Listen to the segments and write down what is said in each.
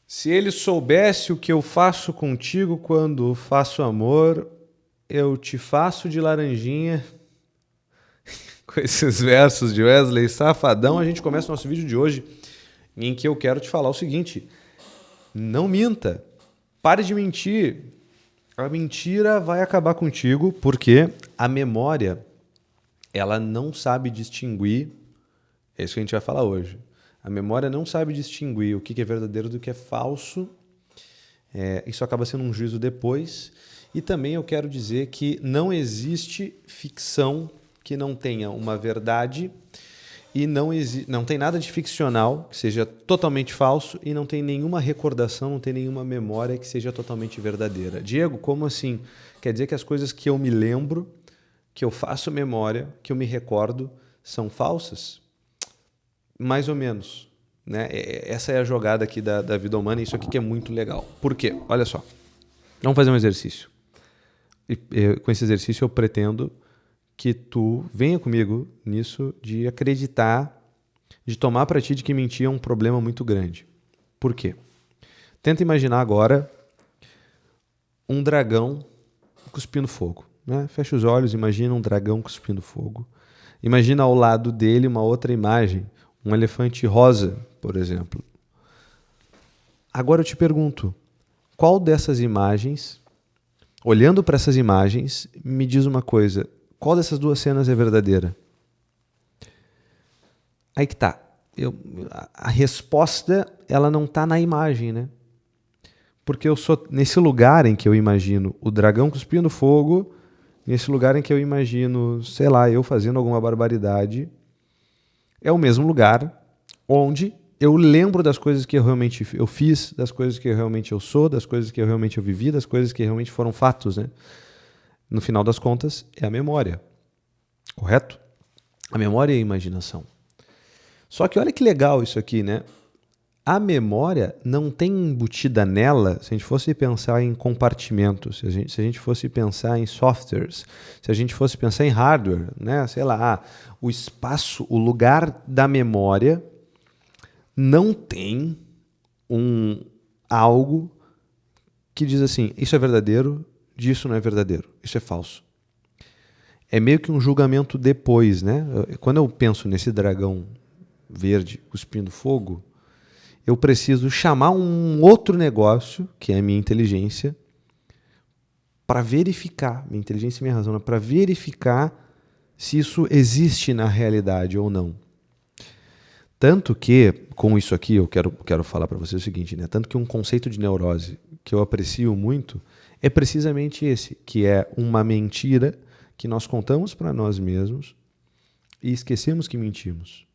Se ele soubesse o que eu faço contigo quando faço amor, eu te faço de laranjinha. Com esses versos de Wesley Safadão, a gente começa o nosso vídeo de hoje, em que eu quero te falar o seguinte: não minta, pare de mentir. A mentira vai acabar contigo porque a memória, ela não sabe distinguir. É isso que a gente vai falar hoje. A memória não sabe distinguir o que é verdadeiro do que é falso. Isso acaba sendo um juízo depois. E também eu quero dizer que não existe ficção que não tenha uma verdade e não tem nada de ficcional que seja totalmente falso e não tem nenhuma recordação, não tem nenhuma memória que seja totalmente verdadeira. Diego, como assim? Quer dizer que as coisas que eu me lembro, que eu faço memória, que eu me recordo, são falsas? Mais ou menos. Né? Essa é a jogada aqui da vida humana e isso aqui que é muito legal. Por quê? Olha só. Vamos fazer um exercício. Com esse exercício eu pretendo que tu venha comigo nisso de acreditar, de tomar para ti de que mentir é um problema muito grande. Por quê? Tenta imaginar agora um dragão cuspindo fogo. Né? Fecha os olhos, imagina um dragão cuspindo fogo. Imagina ao lado dele uma outra imagem, um elefante rosa, por exemplo. Agora eu te pergunto, qual dessas imagens, olhando para essas imagens, me diz uma coisa: qual dessas duas cenas é verdadeira? Aí que tá. A resposta, ela não tá na imagem, né? Porque eu sou nesse lugar em que eu imagino o dragão cuspindo fogo, nesse lugar em que eu imagino, sei lá, eu fazendo alguma barbaridade, é o mesmo lugar onde eu lembro das coisas que eu realmente eu fiz, das coisas que eu realmente eu sou, das coisas que eu realmente eu vivi, das coisas que realmente foram fatos, né? No final das contas, é a memória. Correto? A memória e a imaginação. Só que olha que legal isso aqui, né? A memória não tem embutida nela, se a gente fosse pensar em compartimentos, se a gente fosse pensar em softwares, se a gente fosse pensar em hardware, né? Sei lá, o espaço, o lugar da memória não tem algo que diz assim, isso é verdadeiro, disso não é verdadeiro, isso é falso. É meio que um julgamento depois, né? Quando eu penso nesse dragão verde cuspindo fogo, eu preciso chamar um outro negócio, que é a minha inteligência, para verificar, minha inteligência e minha razão, para verificar se isso existe na realidade ou não. Tanto que, com isso aqui, eu quero falar para você o seguinte, né? Tanto que um conceito de neurose que eu aprecio muito é precisamente esse, que é uma mentira que nós contamos para nós mesmos e esquecemos que mentimos.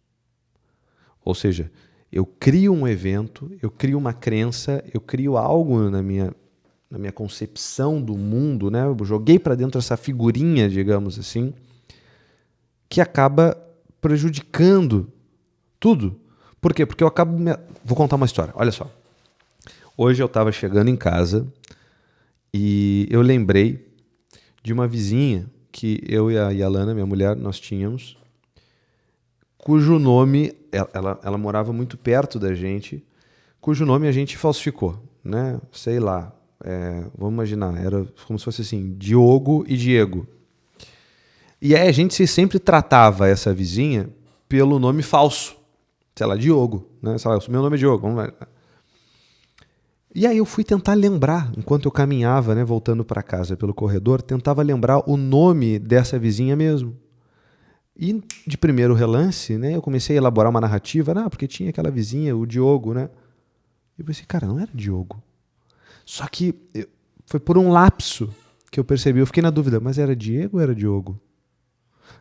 Ou seja, eu crio um evento, eu crio uma crença, eu crio algo na minha concepção do mundo, né? Eu joguei para dentro essa figurinha, digamos assim, que acaba prejudicando tudo. Por quê? Porque eu acabo... Vou contar uma história, olha só. Hoje eu estava chegando em casa e eu lembrei de uma vizinha que eu e a Yalana, minha mulher, nós tínhamos, cujo nome, ela morava muito perto da gente, cujo nome a gente falsificou, né? Sei lá, vamos imaginar, era como se fosse assim, Diogo e Diego. E aí a gente sempre tratava essa vizinha pelo nome falso, sei lá, Diogo, né? Sei lá, meu nome é Diogo, vamos lá. E aí eu fui tentar lembrar, enquanto eu caminhava, né, voltando para casa pelo corredor, tentava lembrar o nome dessa vizinha mesmo. E de primeiro relance, né, eu comecei a elaborar uma narrativa, porque tinha aquela vizinha, o Diogo, né? E eu pensei, cara, não era Diogo. Só que foi por um lapso que eu percebi, eu fiquei na dúvida, mas era Diego ou era Diogo?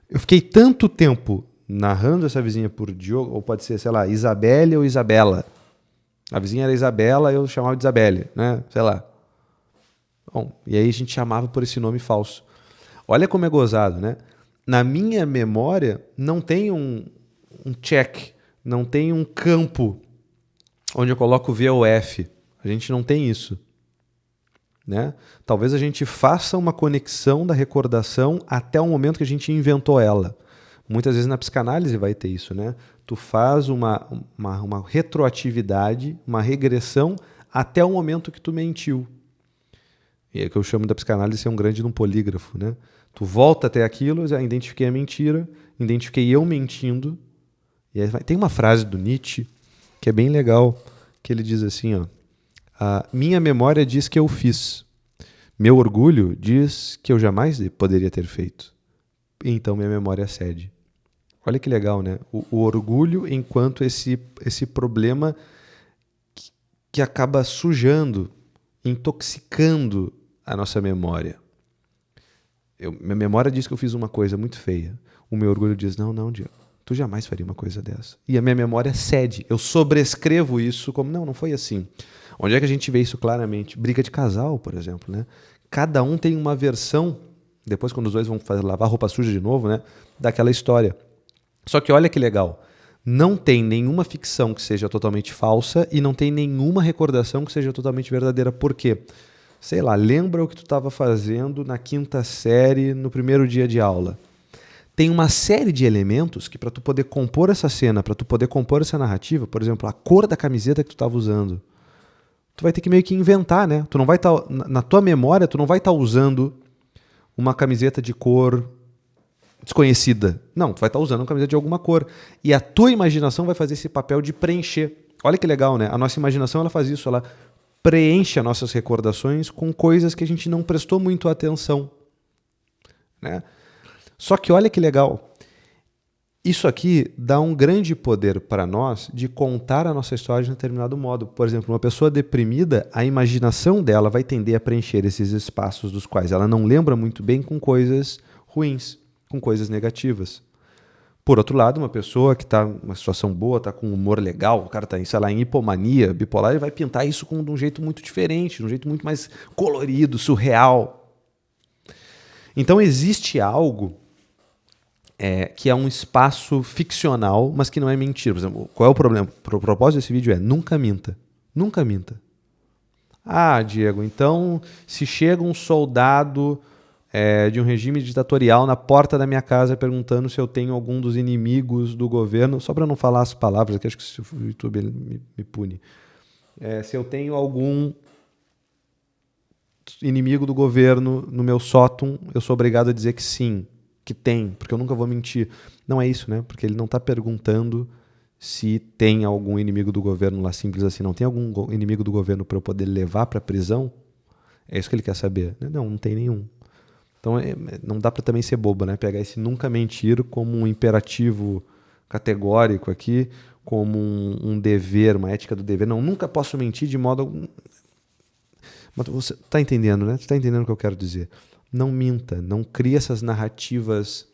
Eu fiquei tanto tempo narrando essa vizinha por Diogo, ou pode ser, sei lá, Isabelle ou Isabela. A vizinha era Isabela, eu chamava de Isabelle, né? Sei lá. Bom, e aí a gente chamava por esse nome falso. Olha como é gozado, né? Na minha memória não tem um check, não tem um campo onde eu coloco V ou F. A gente não tem isso. Né? Talvez a gente faça uma conexão da recordação até o momento que a gente inventou ela. Muitas vezes na psicanálise vai ter isso, né? Tu faz uma retroatividade, uma regressão até o momento que tu mentiu. E é que eu chamo da psicanálise de ser um grande num polígrafo, né? Tu volta até aquilo, já identifiquei a mentira, identifiquei eu mentindo. E aí tem uma frase do Nietzsche que é bem legal, que ele diz assim, ó, a minha memória diz que eu fiz. Meu orgulho diz que eu jamais poderia ter feito. Então minha memória cede. Olha que legal, né? O orgulho enquanto esse problema que acaba sujando, intoxicando a nossa memória. Minha memória diz que eu fiz uma coisa muito feia. O meu orgulho diz, não, Diego, tu jamais faria uma coisa dessa. E a minha memória cede. Eu sobrescrevo isso como, não foi assim. Onde é que a gente vê isso claramente? Briga de casal, por exemplo, né? Cada um tem uma versão, depois quando os dois vão lavar roupa suja de novo, né? Daquela história. Só que olha que legal. Não tem nenhuma ficção que seja totalmente falsa e não tem nenhuma recordação que seja totalmente verdadeira. Por quê? Sei lá, lembra o que tu estava fazendo na 5ª série, no primeiro dia de aula. Tem uma série de elementos que para tu poder compor essa cena, para tu poder compor essa narrativa, por exemplo, a cor da camiseta que tu estava usando, tu vai ter que meio que inventar, né? Tu não vai estar na tua memória, tu não vai estar usando uma camiseta de cor desconhecida. Não, tu vai estar usando uma camiseta de alguma cor. E a tua imaginação vai fazer esse papel de preencher. Olha que legal, né? A nossa imaginação ela faz isso, ela preenche as nossas recordações com coisas que a gente não prestou muito atenção, né? Só que olha que legal, isso aqui dá um grande poder para nós de contar a nossa história de um determinado modo. Por exemplo, uma pessoa deprimida, a imaginação dela vai tender a preencher esses espaços dos quais ela não lembra muito bem com coisas ruins, com coisas negativas. Por outro lado, uma pessoa que está numa situação boa, está com um humor legal, o cara está, sei lá, em hipomania, bipolar, ele vai pintar isso de um jeito muito diferente, de um jeito muito mais colorido, surreal. Então existe algo que é um espaço ficcional, mas que não é mentira. Por exemplo, qual é o problema? O propósito desse vídeo é nunca minta. Nunca minta. Ah, Diego, então se chega um soldado de um regime ditatorial na porta da minha casa perguntando se eu tenho algum dos inimigos do governo, só para não falar as palavras aqui, acho que o YouTube me pune. Se eu tenho algum inimigo do governo no meu sótão, eu sou obrigado a dizer que sim, que tem, porque eu nunca vou mentir. Não é isso, né? Porque ele não está perguntando se tem algum inimigo do governo lá, simples assim. Não tem algum inimigo do governo para eu poder levar para a prisão? É isso que ele quer saber. Não tem nenhum. Então não dá para também ser bobo, né? Pegar esse nunca mentir como um imperativo categórico aqui, como um dever, uma ética do dever. Não, nunca posso mentir de modo algum. Mas você está entendendo, né? Você está entendendo o que eu quero dizer. Não minta, não crie essas narrativas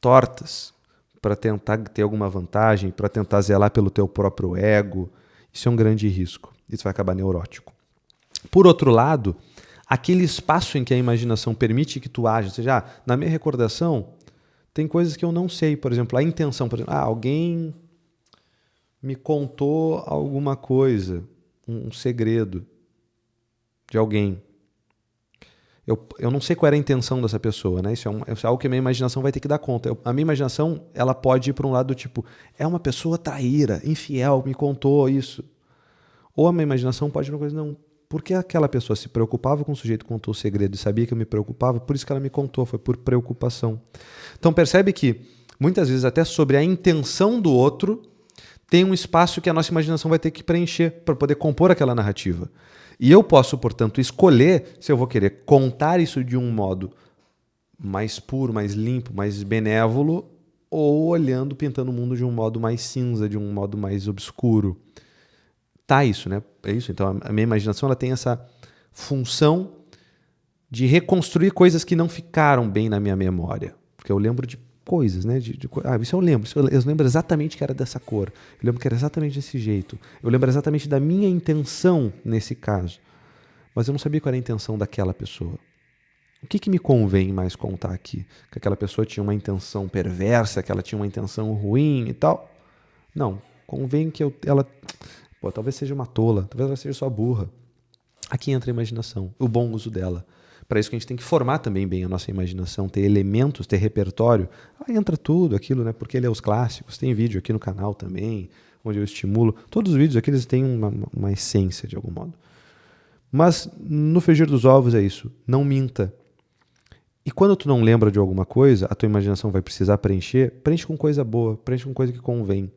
tortas para tentar ter alguma vantagem, para tentar zelar pelo teu próprio ego. Isso é um grande risco. Isso vai acabar neurótico. Por outro lado, aquele espaço em que a imaginação permite que tu aja, ou seja, na minha recordação, tem coisas que eu não sei. Por exemplo, a intenção. Por exemplo, alguém me contou alguma coisa, um segredo de alguém. Eu não sei qual era a intenção dessa pessoa, né? Isso é algo que a minha imaginação vai ter que dar conta. A minha imaginação, ela pode ir para um lado do tipo, é uma pessoa traíra, infiel, me contou isso. Ou a minha imaginação pode ir para uma coisa, não, porque aquela pessoa se preocupava com o sujeito que contou o segredo e sabia que eu me preocupava, por isso que ela me contou, foi por preocupação. Então percebe que, muitas vezes, até sobre a intenção do outro, tem um espaço que a nossa imaginação vai ter que preencher para poder compor aquela narrativa. E eu posso, portanto, escolher se eu vou querer contar isso de um modo mais puro, mais limpo, mais benévolo, ou olhando, pintando o mundo de um modo mais cinza, de um modo mais obscuro. Tá isso, né? É isso. Então, a minha imaginação ela tem essa função de reconstruir coisas que não ficaram bem na minha memória. Porque eu lembro de coisas, né? Isso eu lembro. Eu lembro exatamente que era dessa cor. Eu lembro que era exatamente desse jeito. Eu lembro exatamente da minha intenção nesse caso. Mas eu não sabia qual era a intenção daquela pessoa. O que me convém mais contar aqui? Que aquela pessoa tinha uma intenção perversa, que ela tinha uma intenção ruim e tal? Não. Convém que ela... talvez seja uma tola, talvez ela seja só burra. Aqui entra a imaginação, o bom uso dela. Para isso que a gente tem que formar também bem a nossa imaginação, ter elementos, ter repertório. Aí entra tudo aquilo, né? Porque ler os clássicos, tem vídeo aqui no canal também. onde eu estimulo. Todos os vídeos aqui eles têm uma essência de algum modo. Mas no frigir dos ovos é isso, não minta. E quando tu não lembra de alguma coisa, a tua imaginação vai precisar preenche com coisa boa, preenche com coisa que convém.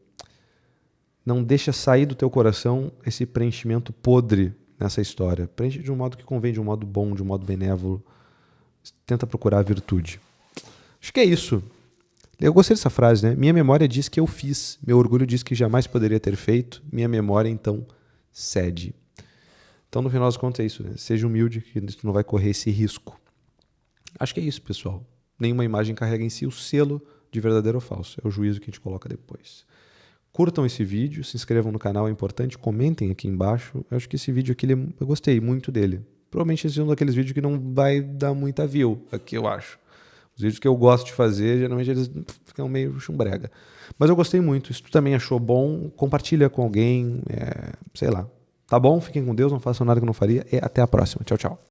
Não deixa sair do teu coração esse preenchimento podre nessa história. Preenche de um modo que convém, de um modo bom, de um modo benévolo. Tenta procurar a virtude. Acho que é isso. Eu gostei dessa frase, né? Minha memória diz que eu fiz. Meu orgulho diz que jamais poderia ter feito. Minha memória, então, cede. Então, no final das contas, é isso. Né? Seja humilde, que tu não vai correr esse risco. Acho que é isso, pessoal. Nenhuma imagem carrega em si o selo de verdadeiro ou falso. É o juízo que a gente coloca depois. Curtam esse vídeo, se inscrevam no canal, é importante, comentem aqui embaixo. Eu acho que esse vídeo aqui, eu gostei muito dele. Provavelmente esse é um daqueles vídeos que não vai dar muita view, aqui eu acho. Os vídeos que eu gosto de fazer, geralmente eles ficam meio chumbrega. Mas eu gostei muito. Se tu também achou bom, compartilha com alguém, sei lá. Tá bom? Fiquem com Deus, não façam nada que eu não faria. E até a próxima. Tchau, tchau.